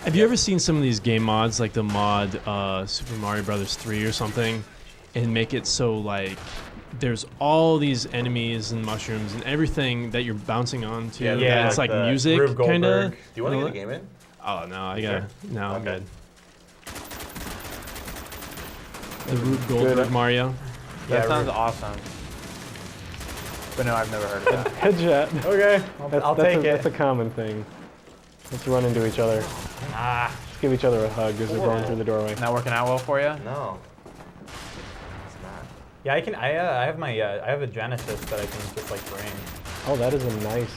Have you ever seen some of these game mods, like the mod Super Mario Brothers 3 or something, and make it so like there's all these enemies and mushrooms and everything that you're bouncing onto. Yeah, and it's like music, kind of. Do you want to get a game in? Oh no, I got no. I'm Okay. good. The Rube Goldberg Mario. That sounds awesome. But no, I've never heard of that. Headshot. Okay, I'll take it. That's a common thing. Let's run into each other. Just give each other a hug as we're going through the doorway. Not working out well for you? No. It's not. Yeah, I can. I have my. I have a Genesis that I can just like bring. Oh, that is a nice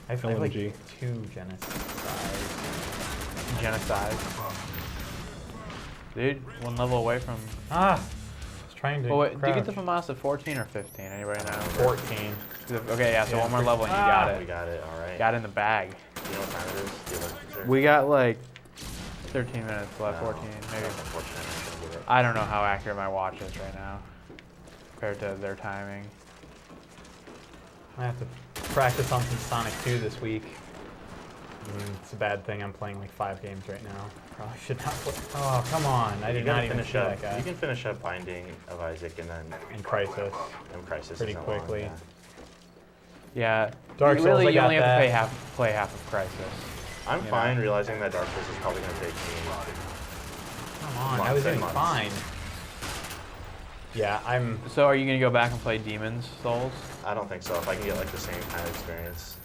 I have like LMG. 2 Genesis. Genocide. Dude, one level away from... I was trying to. Well, wait, do you crouch. get the FAMAS at 14 or 15? Anybody know? 14. Okay, yeah, so Yeah, one more level and you got We it. got it. All right. Got it in the bag. You know what time it is? Do you look, sir? We got like 13 minutes left, 14 maybe. That's unfortunate. I couldn't do it. I don't know how accurate my watch is right now compared to their timing. I have to practice on some Sonic 2 this week. It's a bad thing. I'm playing like 5 games right now. Probably should not play. Oh, come on. I did not even see that guy. You can finish up Binding of Isaac and then And Crisis. Crisis Pretty isn't long, quickly. yeah. Yeah, Dark you Souls, really I you got only have that. to play half of Crisis. I'm You fine know. realizing that Dark Souls is probably going to take me. Come on. I Months was and doing months. fine. Yeah, I'm. So are you gonna go back and play Demon's Souls? I don't think so. If I can get like the same kind of experience.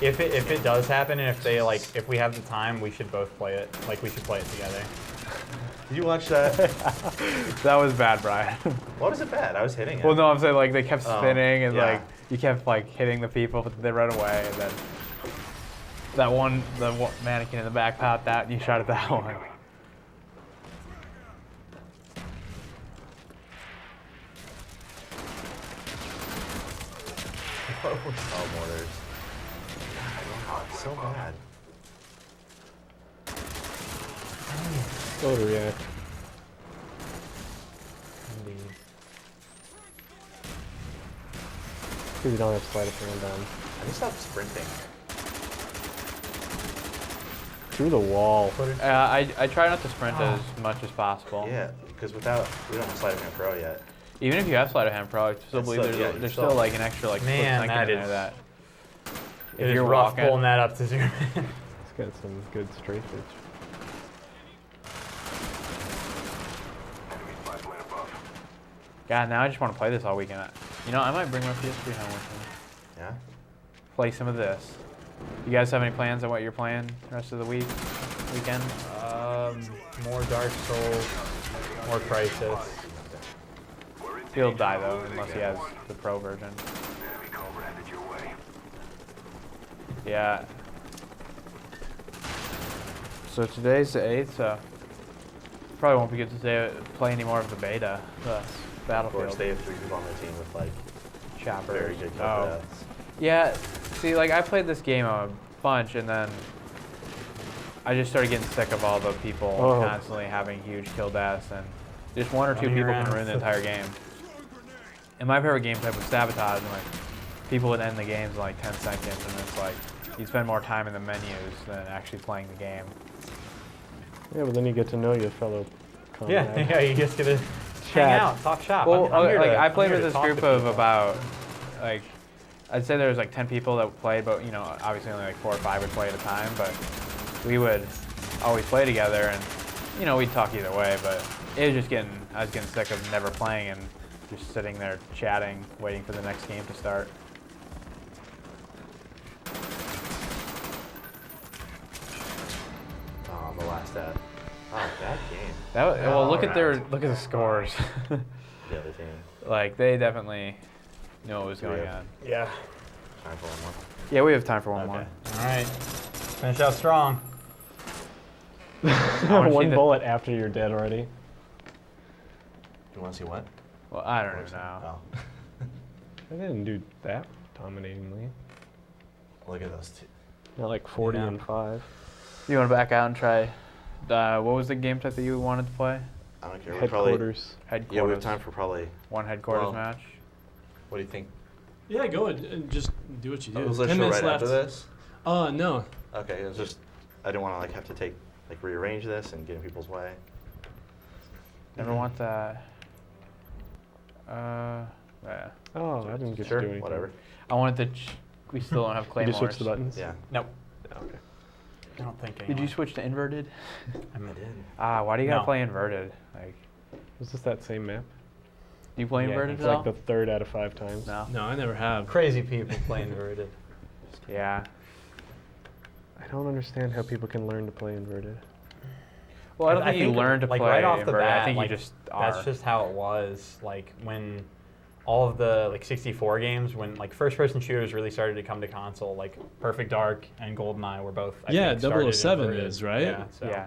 If it does happen, and if we have the time, we should both play it. Like we should play it together. Did you watch that? That was bad, Brian. What was it bad? I was hitting it. Well, no, I'm saying like they kept Oh, spinning and yeah. like you kept like hitting the people, but they run away, and then the one mannequin in the back popped out, and you shot at that one. Oh, mortars. God, wow, it's so bad. Slow to react. Because you don't have sleight of hand on. I just stopped sprinting. Through the wall. I try not to sprint as much as possible. Yeah, because we don't have Slide of Hand Pro yet. Even if you have sleight of hand pro, I still It's believe still- yeah, there's still- still like an extra like split Man, second that in there is- that It if is you're rough walking. pulling that up to zoom in. It's got some good strafage. God, now I just want to play this all weekend. You know, I might bring my PS3 home with me. Yeah? Play some of this. You guys have any plans on what you're playing the rest of the weekend? More Dark Souls, more Crisis. He'll die though, unless he has the pro version. Yeah. So today's the 8th, so probably won't be good to play any more of the beta, the Of Battlefield. course, they have 3 people on their team with like Choppers. very good kill Oh. deaths. Yeah, see, like I played this game a bunch, and then I just started getting sick of all the people constantly having huge kill deaths, and just 1 or 2 Running people around. can ruin the entire game. And my favorite game type was sabotage, and like people would end the games in like 10 seconds, and it's like you spend more time in the menus than actually playing the game. Yeah, but then you get to know your fellow comrade. Yeah, you just get to hang Chat. out, talk shop. Well, I'm here like to- I I'm played here with to this talk to group of people. about, like, I'd say there was like 10 people that played, but you know, obviously only like 4 or 5 would play at a time, but we would always play together, and you know, we'd talk either way, but it was just I was getting sick of never playing and just sitting there chatting, waiting for the next game to start. Oh, I'm the last at. Oh, bad game. Well, look at the scores. The other team. Like they definitely knew what was going Yeah. on. Yeah. Time for one more. Yeah, we have time for one Okay. more. All right. Finish out strong. wanna see One the- bullet after you're dead already. You want to see what? Well, I don't even know. Oh. I didn't do that dominatingly. Look at those two. Not like 40 Yeah. and 5. You want to back out and try? What was the game type that you wanted to play? I don't care. We're probably. Headquarters. Headquarters. Yeah, we have time for probably. One headquarters Well, match. What do you think? Yeah, go ahead and just do what you do. Was there 10 show minutes right left. after this? No. Okay, it was just. I didn't want to like have to rearrange this and get in people's way. Never want that. Yeah. Oh, I didn't get Sure, to do anything. whatever. I wanted to. We still don't have You claymores. just switch the buttons? Yeah. Nope. Oh, okay. I don't think. Did you Anyone. switch to inverted? I mean, I did. Why do you gotta No. play inverted? Like, Was this that same map? do you play Yeah, inverted It's at all? like the third out of 5 times. No. No, I never have. crazy people play inverted. Yeah. I don't understand how people can learn to play inverted. Well, I don't think you learn to like play right off the inverted. bat. I think like, you just are. That's just how it was. Like when all of the like 64 games, when like first-person shooters really started to come to console, like Perfect Dark and GoldenEye were both. I Yeah, think, started 007 inverted. is, right? Yeah. So. Yeah.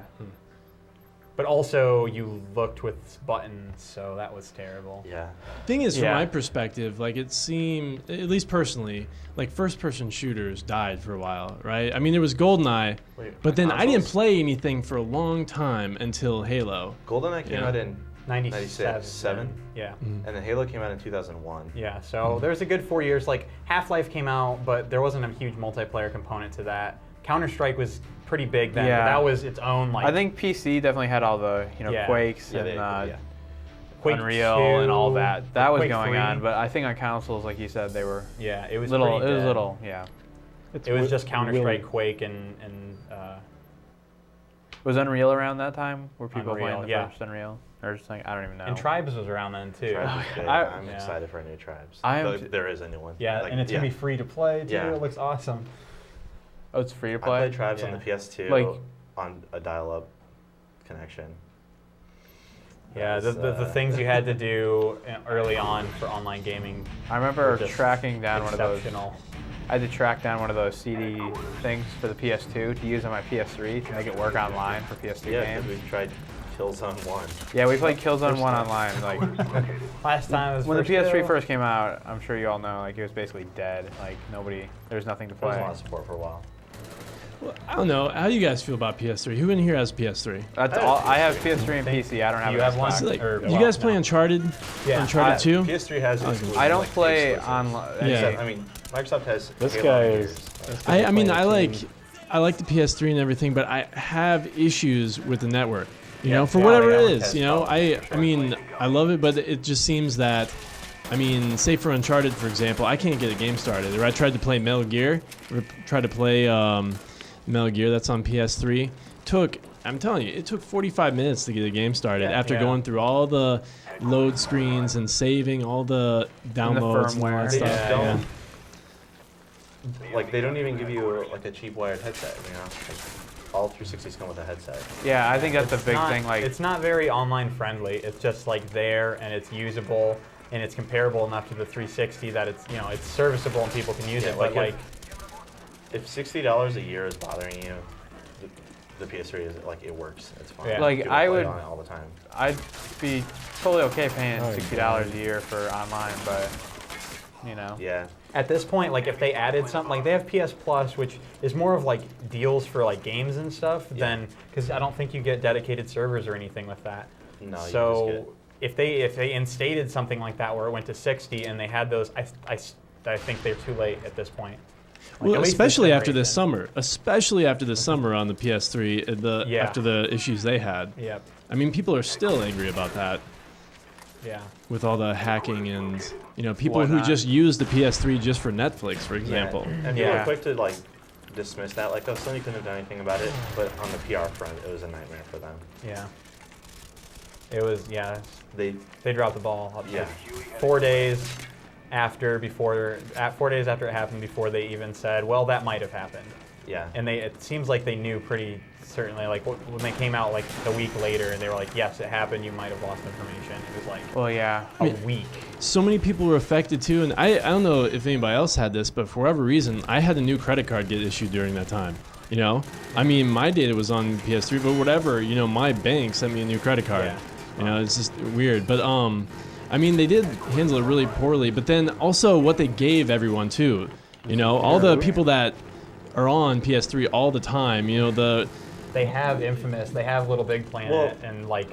But also, you looked with buttons, so that was terrible. Yeah. Thing is, from Yeah. my perspective, like it seemed, at least personally, like first-person shooters died for a while, right? I mean, there was GoldenEye, Wait, but then I didn't consoles? play anything for a long time until Halo. GoldenEye came Yeah. out in 97. 7? Yeah. and then Halo came out in 2001. Yeah, so there was a good 4 years. Like Half-Life came out, but there wasn't a huge multiplayer component to that. Counter-Strike was pretty big then. Yeah. But that was its own like. I think PC definitely had all the Yeah. Quakes Yeah, and they- yeah. Quake Unreal 2, and all that. That was Quake going 3. on, but I think on consoles, like you said, they were Yeah, it was little. pretty It was dead. little, yeah. It was just Counter-Strike, really- Quake, and Was Unreal around that time? Were people Unreal, playing the yeah. first Unreal? Or just like I don't even know. and Tribes was around then too. Tribes is big. I'm Yeah. excited for a new Tribes. I am Though t- there is a new one. Yeah, Like, and it's gonna be free to play too. Yeah. It looks awesome. Oh, it's free to I play. played Tribes on Yeah. the PS2 Like- on a dial-up connection. Yeah, That the was, things you had to do early on for online gaming. I remember were just tracking down one of those. exceptional. I had to track down one of those CD things for the PS2 to use on my PS3 to make it work online for PS2 Yeah, games. because we tried Killzone 1. Yeah, we played Killzone 1 online. Like Last time was when the first PS3 kill. first came out, I'm sure you all know, like it was basically dead. Like there was nothing to There was a play. lot of support for a while. Well, I don't know. How do you guys feel about PS3? Who in here has PS3? That's all. I have PS3 and PC. I don't have. You an have one? Xbox. So, like, Or- you well, guys play no. Uncharted? Yeah. Uncharted 2? PS3 has exclusive, I don't like, play exclusives. online. Yeah. Except, I mean, Microsoft has This Halo guy games. is. I mean, I playing like team. I like the PS3 and everything, but I have issues with the network. You Yeah, know, for yeah, whatever yeah, it it is. has You know, problems, I mean, I love it, but it just seems that, I mean, say for Uncharted, for example, I can't get a game started. Or I tried to play Metal Gear, or tried to play Metal Gear that's on PS3. I'm telling you, it took 45 minutes to get a game started after Yeah. going through all the load screens and saving all the downloads and all firmware. that They stuff. just Yeah, don't. Like, they don't even give you like a cheap wired headset. You know, like, all 360s come with a headset. Yeah, I think that's It's a big not- thing. Like it's not very online friendly. It's just like there and it's usable and it's comparable enough to the 360 that it's it's serviceable and people can use Yeah, it. like But like If $60 a year is bothering you, the PS3 is like it works. It's fine. Yeah. Like, You can I play would- on it all the time. I'd be totally okay paying Oh, $60 a year for online, but you know. Yeah. at this point, like if they added something, like they have PS Plus, which is more of like deals for like games and stuff than because I don't think you get dedicated servers or anything with that. No, you just So if they instated something like that where it went to 60 and they had those, I think they're too late at this point. Like, Well, at least especially this after this generation. summer, especially after this summer on the PS3, Yeah. after the issues they had. Yep. I mean, people are still angry about that Yeah. with all the hacking and people who Whatnot. just use the PS3 just for Netflix, for example. And people Yeah. are quick to like dismiss that. Like, oh, Sony couldn't have done anything about it. But on the PR front, it was a nightmare for them. Yeah. It was They they dropped the ball. Yeah. 4 days after it happened before they even said, well, that might have happened. yeah. And it seems like they knew pretty certainly, like when they came out like a week later and they were like, yes, it happened, you might have lost information. It was like Well, yeah. a week. So many people were affected too, and I don't know if anybody else had this, but for whatever reason, I had a new credit card get issued during that time. I mean, my data was on PS3, but whatever, my bank sent me a new credit card. Yeah. It's just weird. But I mean, they did handle it really poorly. But then also what they gave everyone too, all the people that are on PS3 all the time, They have Infamous, they have Little Big Planet, Well, and like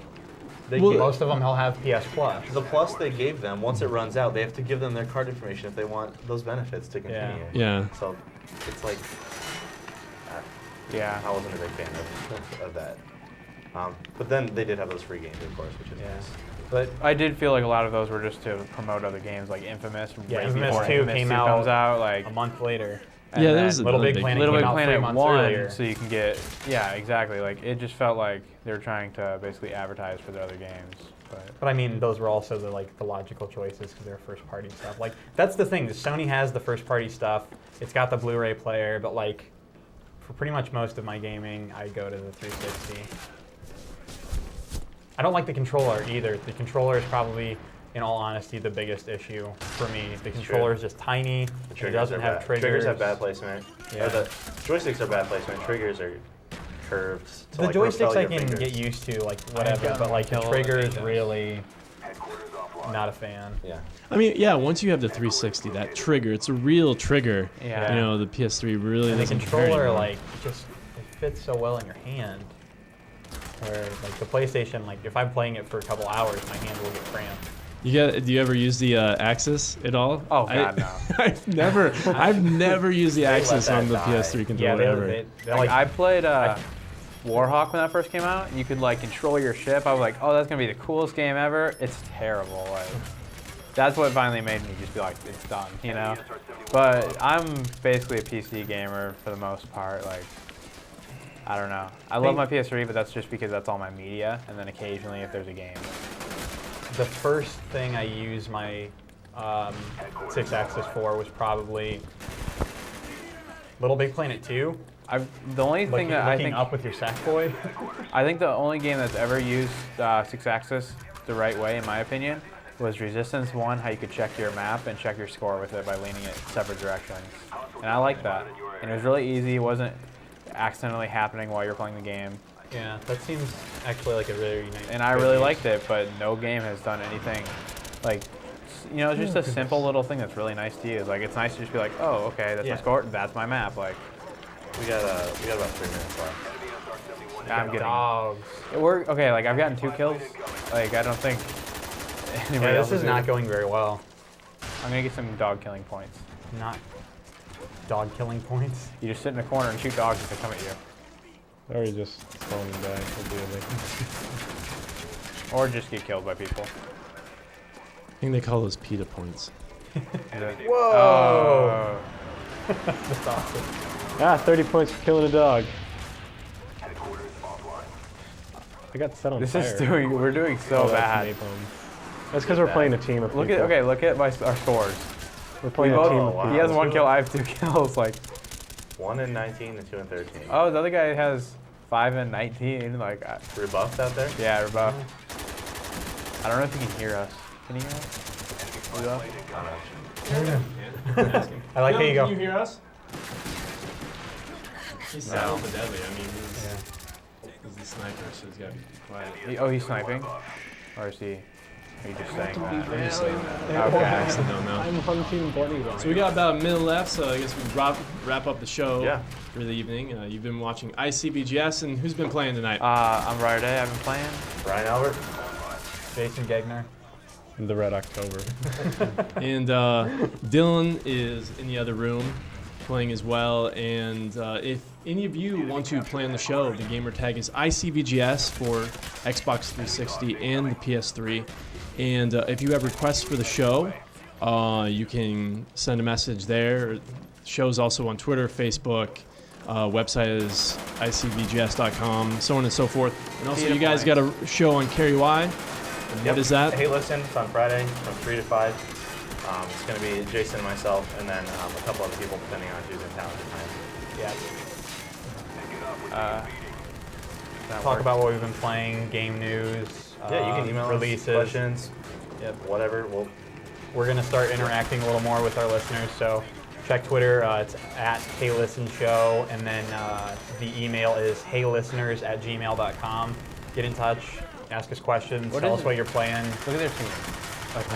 They Well, give- most of them will have PS Plus. the plus they gave them, once it runs out, they have to give them their card information if they want those benefits to continue. Yeah. So it's like, Yeah. I wasn't a big fan of that. But then they did have those free games, of course, which is nice. But I did feel like a lot of those were just to promote other games, like Infamous. yeah, right Infamous before 2 Infamous came 2 out comes out, like a month later. and Yeah, then there was a Little really Big Planet Little came Big out 3 Planet months 1, earlier. so you can get, yeah, exactly. Like, it just felt like they were trying to basically advertise for their other games. But I mean, those were also the logical choices because they're first party stuff. Like that's the thing. Sony has the first party stuff. It's got the Blu-ray player, but like for pretty much most of my gaming, I go to the 360. I don't like the controller either. The controller is probably, in all honesty, the biggest issue for me. The controller is just tiny. It doesn't have triggers. Triggers have bad placement. Yeah. Or the joysticks are bad placement. Triggers are curved. To, The like, joysticks repel I your can fingers. get used to, like whatever, but like the trigger is really not a fan. Yeah. I mean, yeah, once you have the 360, that trigger, it's a real trigger. Yeah. You know, the PS3 really And the doesn't care controller, anymore. like, it fits so well in your hand. Where, like, the PlayStation, like, if I'm playing it for a couple hours, my hand will get cramped. Do you ever use the Axis at all? Oh, God, no. I've never used the let Axis that on the die. PS3 controller Yeah, ever. they're Like, like, I played Warhawk when that first came out. You could like control your ship. I was like, oh, that's gonna be the coolest game ever. It's terrible. Like, that's what finally made me just be like, it's done, you know. But I'm basically a PC gamer for the most part. Like, I don't know. I love my PS3, but that's just because that's all my media, and then occasionally if there's a game. the first thing I used my 6-axis for was probably Little Big Planet 2. The only thing that I looking think up with your Sackboy. I think the only game that's ever used 6-axis the right way, in my opinion, was Resistance 1, how you could check your map and check your score with it by leaning it separate directions. And I like that. And it was really easy. It wasn't accidentally happening while you're playing the game. Yeah, that seems actually like a really nice. And I really liked it, but no game has done anything like, you know, it's just a simple little thing that's really nice to use. Like, it's nice to just be like, oh, okay, that's my score, that's my map. Like, We got about 3 minutes left. I'm getting dogs. okay. Like, I've gotten 2 kills. Like, I don't think anybody Yeah, else this is not going very well. I'm gonna get some dog killing points. Not dog killing points. You just sit in a corner and shoot dogs as they come at you, Or you just spawn and die immediately. or just get killed by people. I think they call those PETA points. Whoa! Oh. That's awesome. Ah, 30 points for killing a dog. I got set on This fire. is we're doing so Oh, that's bad. napalm. That's because we're playing a team of Look people. look at our scores. We're playing We a both- team of wow. people. He has 1 kill, I have 2 kills. Like, 1 and 19 and 2 and 13. oh, the other guy has 5 and 19. Like, Rebuffed out there? yeah, rebuff. I don't know if he can hear us. Can he hear us? Rebuff? I like how you go. Can you hear us? He's silent but deadly. I mean, he's the sniper, so he's got to be quiet. Oh, he's sniping? Or is he? Are you just saying that? I'm just saying that. I Okay. actually don't know. I'm hunting bunnies. So we got about a minute left, so I guess we wrap up the show Yeah. for the evening. You've been watching ICVGS, and who's been playing tonight? I'm Ride. I've been playing. Brian Albert? Jason Gegner. The Red October. And Dylan is in the other room playing as well. And if any of you want to play on the show, the gamer tag is ICVGS for Xbox 360 and the PS3. And if you have requests for the show, you can send a message there. The show's also on Twitter, Facebook. Website is icvgs.com, so on and so forth. And also, you guys got a show on Carry Y. What is that? Hey, listen, it's on Friday from 3 to 5. It's going to be Jason and myself, and then a couple other people, depending on who's in town at the time. Yeah. That Talk works. about what we've been playing, game news. Yeah, you can email releases. us questions, Yep. whatever. We're gonna start interacting a little more with our listeners. So check Twitter. It's at HeyListenShow, and then the email is heylisteners@gmail.com. Get in touch. Ask us questions. What Tell is us it? what you're playing. Look at their team. Like,